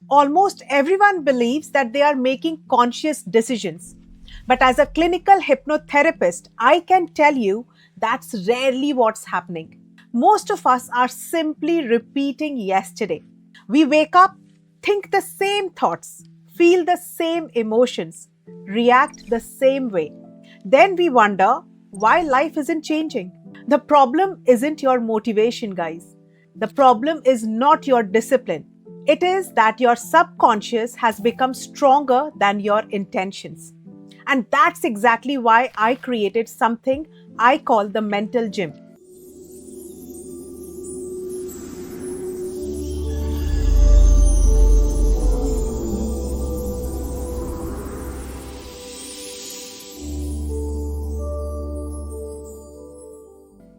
Almost everyone believes that they are making conscious decisions. But as a clinical hypnotherapist, I can tell you that's rarely what's happening. Most of us are simply repeating yesterday. We wake up, think the same thoughts, feel the same emotions, react the same way. Then we wonder why life isn't changing. The problem isn't your motivation, guys. The problem is not your discipline. It is that your subconscious has become stronger than your intentions. And that's exactly why I created something I call the mental gym.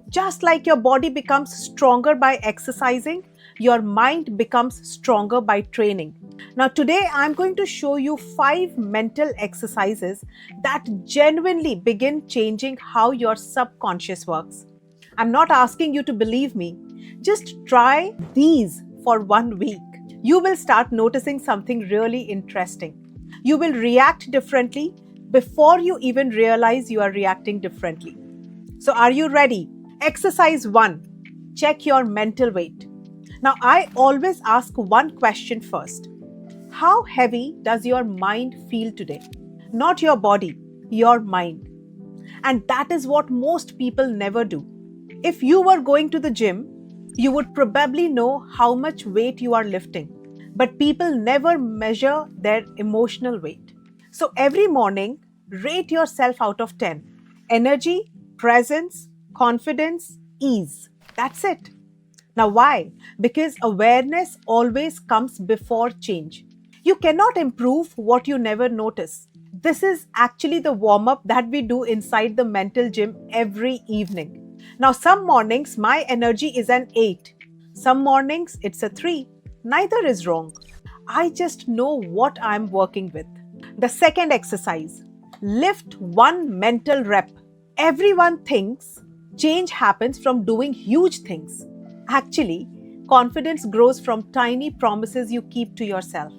Just like your body becomes stronger by exercising, your mind becomes stronger by training. Now, today I'm going to show you 5 mental exercises that genuinely begin changing how your subconscious works. I'm not asking you to believe me, just try these for 1 week. You will start noticing something really interesting. You will react differently before you even realize you are reacting differently. So, are you ready? Exercise 1. Check your mental weight. Now, I always ask one question first. How heavy does your mind feel today? Not your body, your mind. And that is what most people never do. If you were going to the gym, you would probably know how much weight you are lifting. But people never measure their emotional weight. So every morning, rate yourself out of 10. Energy, presence, confidence, ease. That's it. Now, why? Because awareness always comes before change. You cannot improve what you never notice. This is actually the warm up that we do inside the mental gym every evening. Now, some mornings my energy is an 8, some mornings it's a 3. Neither is wrong. I just know what I'm working with. The second exercise, lift one mental rep. Everyone thinks change happens from doing huge things. Actually, confidence grows from tiny promises you keep to yourself.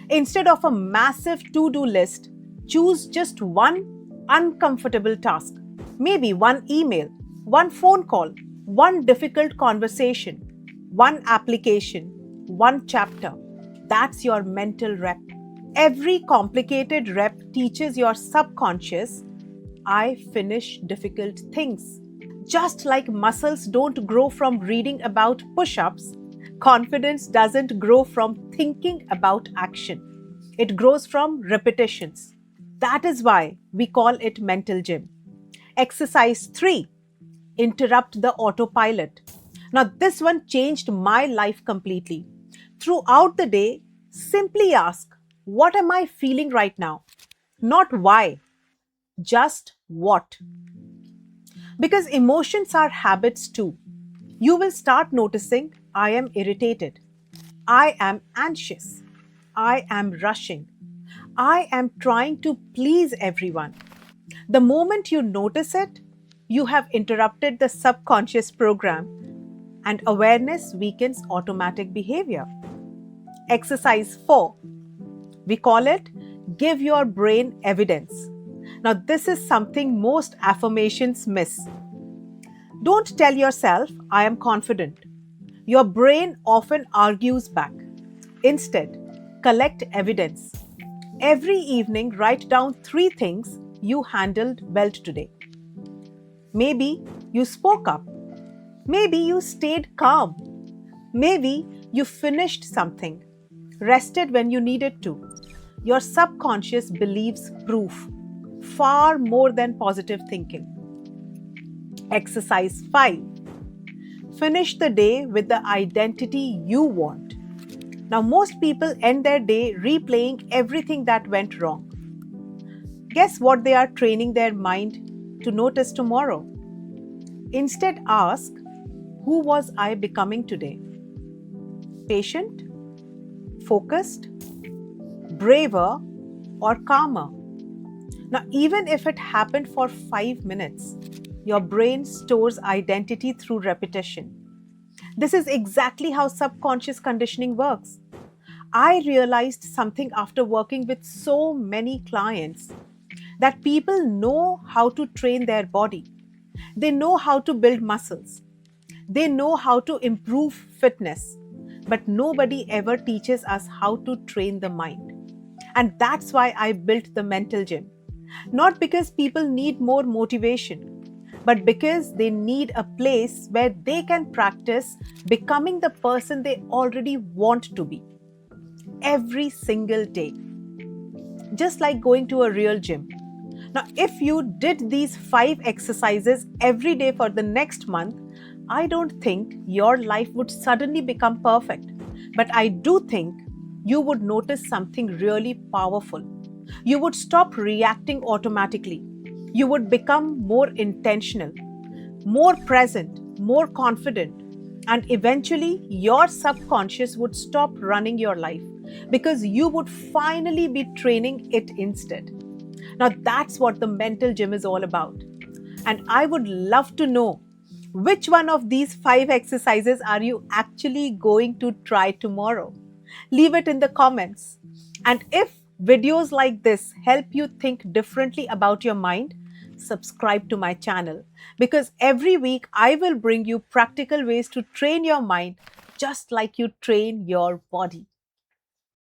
Instead of a massive to do list, choose just one uncomfortable task. Maybe one email, one phone call, one difficult conversation, one application, one chapter. That's your mental rep. Every complicated rep teaches your subconscious, I finish difficult things. Just like muscles don't grow from reading about push ups, confidence doesn't grow from thinking about action. It grows from repetitions. That is why we call it mental gym. Exercise 3, interrupt the autopilot. Now, this one changed my life completely. Throughout the day, simply ask, what am I feeling right now? Not why, just what. Because emotions are habits too. You will start noticing I am irritated, I am anxious, I am rushing, I am trying to please everyone. The moment you notice it, you have interrupted the subconscious program, and awareness weakens automatic behavior. Exercise 4. We call it give your brain evidence. Now, this is something most affirmations miss. Don't tell yourself, I am confident. Your brain often argues back. Instead, collect evidence. Every evening, write down 3 things you handled well today. Maybe you spoke up. Maybe you stayed calm. Maybe you finished something, rested when you needed to. Your subconscious believes proof far more than positive thinking. Exercise 5. Finish the day with the identity you want. Now, most people end their day replaying everything that went wrong. Guess what they are training their mind to notice tomorrow? Instead, ask, who was I becoming today? Patient, focused, braver, or calmer? Now, even if it happened for 5 minutes, your brain stores identity through repetition. This is exactly how subconscious conditioning works. I realized something after working with so many clients, that people know how to train their body. They know how to build muscles. They know how to improve fitness. But nobody ever teaches us how to train the mind. And that's why I built the mental gym. Not because people need more motivation, but because they need a place where they can practice becoming the person they already want to be every single day, just like going to a real gym. Now, if you did these 5 exercises every day for the next month, I don't think your life would suddenly become perfect. But I do think you would notice something really powerful. You would stop reacting automatically. You would become more intentional, more present, more confident, and eventually your subconscious would stop running your life because you would finally be training it instead. Now, that's what the mental gym is all about. And I would love to know, which one of these 5 exercises are you actually going to try tomorrow? Leave it in the comments. And if videos like this help you think differently about your mind, subscribe to my channel, because every week I will bring you practical ways to train your mind just like you train your body.